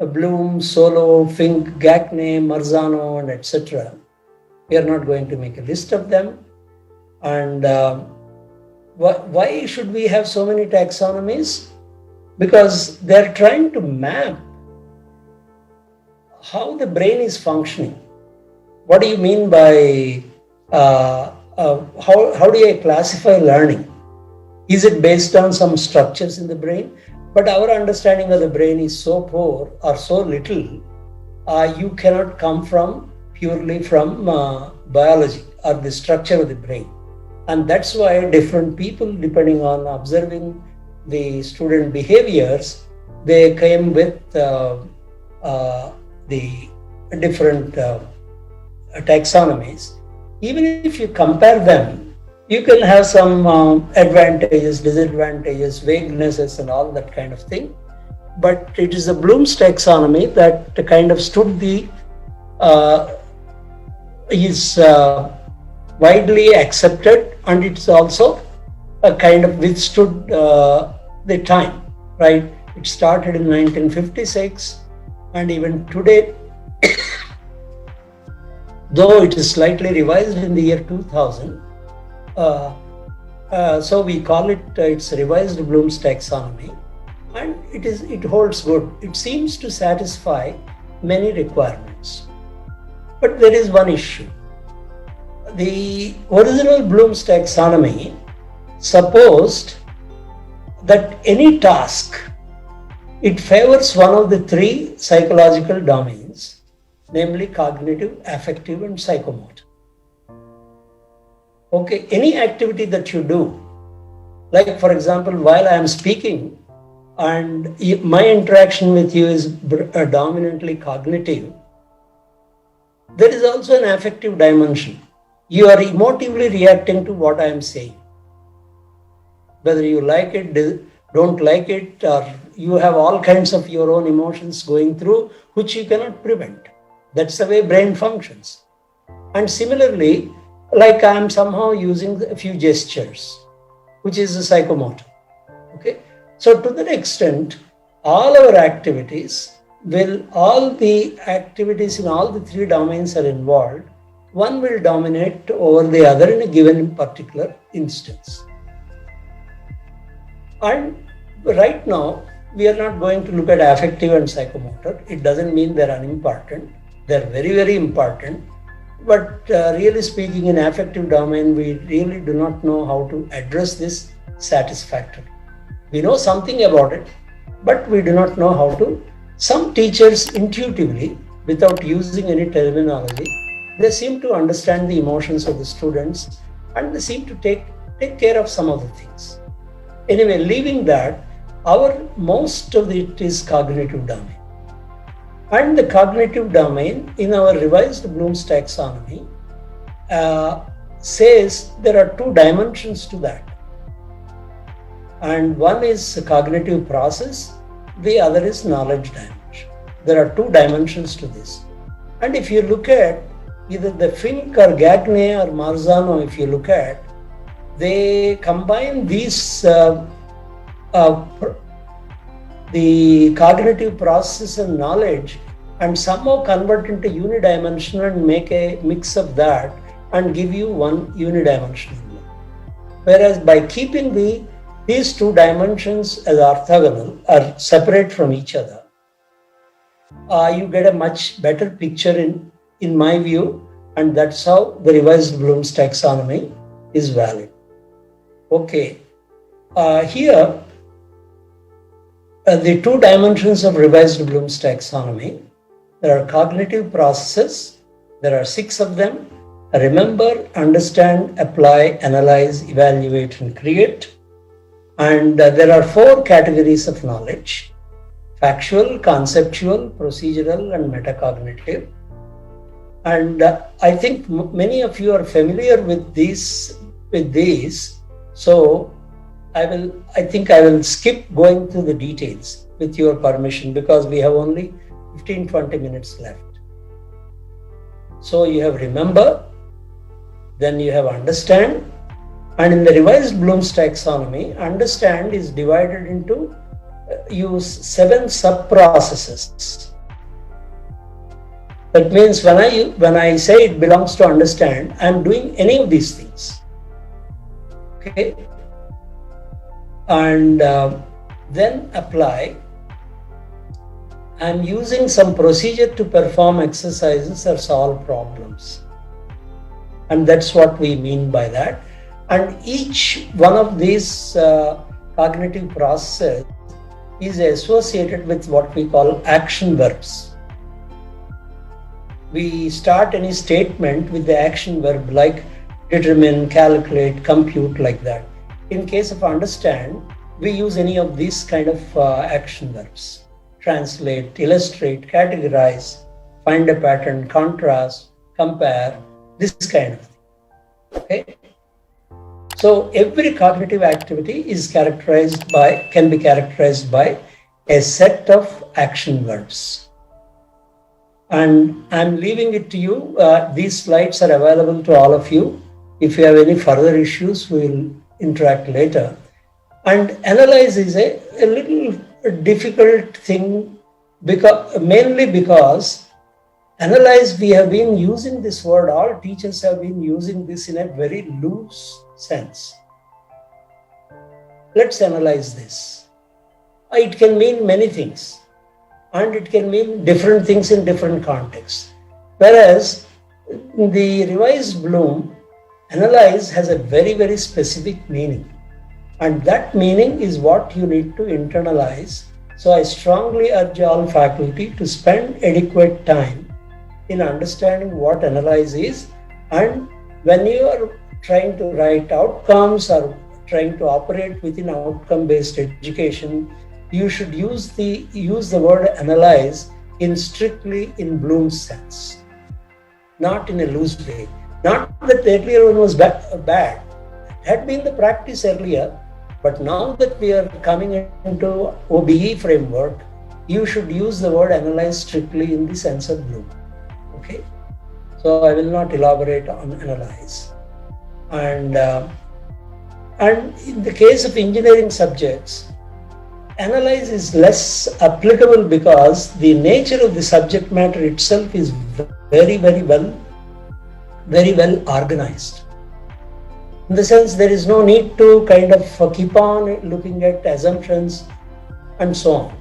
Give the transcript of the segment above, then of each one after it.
Bloom, Solow, Fink, Gagne, Marzano, and etc. We are not going to make a list of them. And why should we have so many taxonomies? Because they're trying to map how the brain is functioning. What do you mean by how do I classify learning? Is it based on some structures in the brain? But our understanding of the brain is so poor or so little, you cannot come from purely from biology or the structure of the brain. And that's why different people, depending on observing the student behaviors, they came with the different taxonomies. Even if you compare them, you can have some advantages, disadvantages, vaguenesses, and all that kind of thing. But it is the Bloom's taxonomy that kind of stood the is widely accepted, and it's also a kind of withstood the time, right? It started in 1956, and even today, though it is slightly revised in the year 2000, so we call it it's revised Bloom's taxonomy, and it holds good. It seems to satisfy many requirements. But there is one issue. The original Bloom's taxonomy supposed that any task, it favors one of the three psychological domains, namely cognitive, affective, and psychomotor. Okay, any activity that you do, like for example, while I am speaking and my interaction with you is dominantly cognitive, there is also an affective dimension. You are emotively reacting to what I am saying. Whether you like it, don't like it, or you have all kinds of your own emotions going through, which you cannot prevent. That's the way brain functions. And similarly, like I am somehow using a few gestures, which is a psychomotor. Okay. So to that extent, all our activities all the activities in all the three domains are involved. One will dominate over the other in a given particular instance. And right now, we are not going to look at affective and psychomotor. It doesn't mean they're unimportant. They're very, very important. But really speaking, in affective domain, we really do not know how to address this satisfactorily. We know something about it, but we do not know how to. Some teachers intuitively, without using any terminology, they seem to understand the emotions of the students, and they seem to take care of some of the things. Anyway, leaving that, most of it is cognitive domain. And the cognitive domain in our revised Bloom's taxonomy says there are two dimensions to that. And one is cognitive process, the other is knowledge dimension. There are two dimensions to this. And if you look at either the Fink or Gagne or Marzano, if you look at, they combine these the cognitive process and knowledge and somehow convert into unidimensional and make a mix of that and give you one unidimensional. Whereas by keeping these two dimensions as orthogonal or separate from each other, you get a much better picture in my view, and that's how the revised Bloom's taxonomy is valid. Okay, here the two dimensions of revised Bloom's taxonomy. There are cognitive processes. There are 6 of them. Remember, understand, apply, analyze, evaluate, and create. And there are 4 categories of knowledge: factual, conceptual, procedural, and metacognitive. And I think many of you are familiar with these. So I think I will skip going through the details with your permission, because we have only 15-20 minutes left. So you have remember, then you have understand, and in the revised Bloom's taxonomy, understand is divided into use 7 sub-processes. That means when I say it belongs to understand, I'm doing any of these things. Okay, and then apply. I'm using some procedure to perform exercises or solve problems. And that's what we mean by that. And each one of these cognitive processes is associated with what we call action verbs. We start any statement with the action verb like determine, calculate, compute, like that. In case of understand, we use any of these kind of action verbs. Translate, illustrate, categorize, find a pattern, contrast, compare, this kind of thing. Okay. So every cognitive activity can be characterized by a set of action verbs. And I'm leaving it to you. These slides are available to all of you. If you have any further issues, we will interact later. And analyze is a little difficult thing, mainly because analyze, we have been using this word, all teachers have been using this in a very loose sense. Let's analyze this. It can mean many things, and it can mean different things in different contexts. Whereas in the revised Bloom, analyze has a very, very specific meaning. And that meaning is what you need to internalize. So I strongly urge all faculty to spend adequate time in understanding what analyze is. And when you are trying to write outcomes or trying to operate within outcome-based education, you should use the word analyze strictly in Bloom's sense, not in a loose way. Not that the earlier one was bad. It had been the practice earlier, but now that we are coming into OBE framework, you should use the word analyze strictly in the sense of Bloom. Okay, so I will not elaborate on analyze. And in the case of engineering subjects, analyze is less applicable because the nature of the subject matter itself is very, very well organized. In the sense, there is no need to kind of keep on looking at assumptions and so on.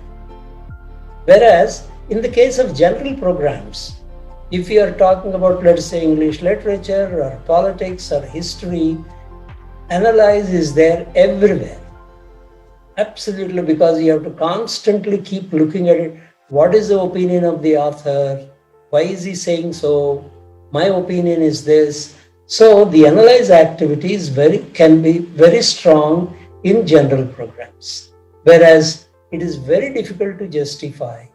Whereas in the case of general programs, if you are talking about, let's say, English literature or politics or history, analyze is there everywhere. Absolutely, because you have to constantly keep looking at it. What is the opinion of the author? Why is he saying so? My opinion is this. So the analyze activity can be very strong in general programs, whereas it is very difficult to justify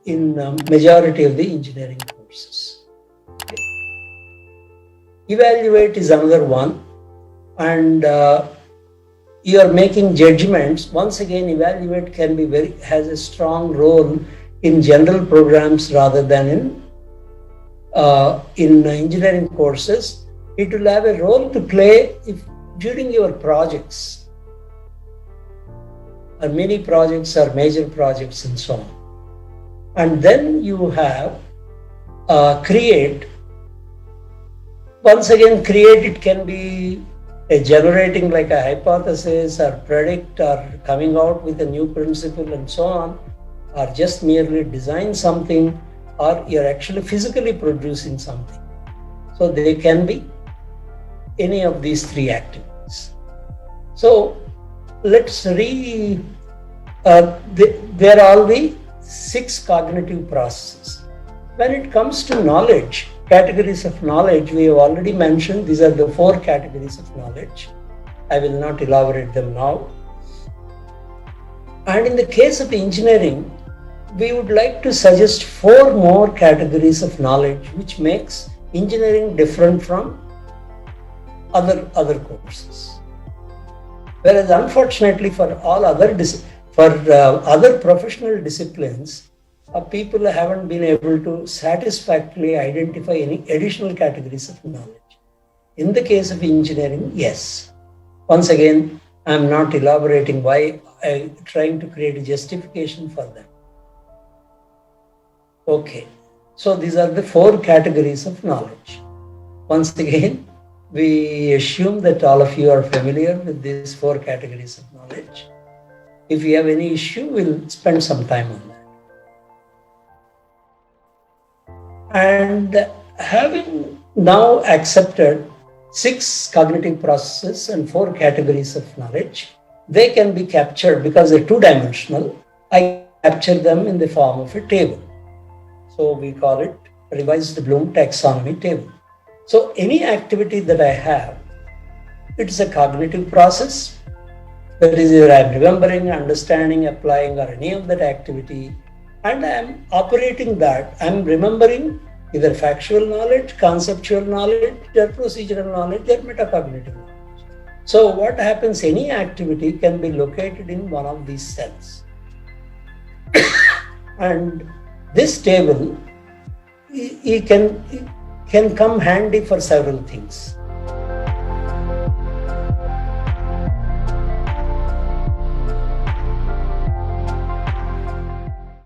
in majority of the engineering courses. Okay. Evaluate is another one, and you are making judgments. Once again, evaluate has a strong role in general programs rather than in engineering courses. It will have a role to play during your projects, or mini projects or major projects and so on. And then you have create. Once again, create, it can be generating like a hypothesis or predict or coming out with a new principle and so on, or just merely design something, or you're actually physically producing something. So they can be any of these three activities. So let's there are all the 6 cognitive processes. When it comes to knowledge, categories of knowledge, we have already mentioned these are the 4 categories of knowledge. I will not elaborate them now. And in the case of engineering, we would like to suggest 4 more categories of knowledge, which makes engineering different from other courses. Whereas unfortunately for all other professional disciplines, people haven't been able to satisfactorily identify any additional categories of knowledge. In the case of engineering, yes. Once again, I'm not elaborating why I'm trying to create a justification for them. Okay. So these are the four categories of knowledge. Once again, we assume that all of you are familiar with these four categories of knowledge. If you have any issue, we'll spend some time on that. And having now accepted 6 cognitive processes and 4 categories of knowledge, they can be captured because they're two-dimensional. I capture them in the form of a table. So we call it revised Bloom taxonomy table. So any activity that I have, it's a cognitive process. That is, either I'm remembering, understanding, applying, or any of that activity, and I'm operating that. I'm remembering either factual knowledge, conceptual knowledge, or procedural knowledge, or metacognitive knowledge. So what happens, any activity can be located in one of these cells. And this table can come handy for several things.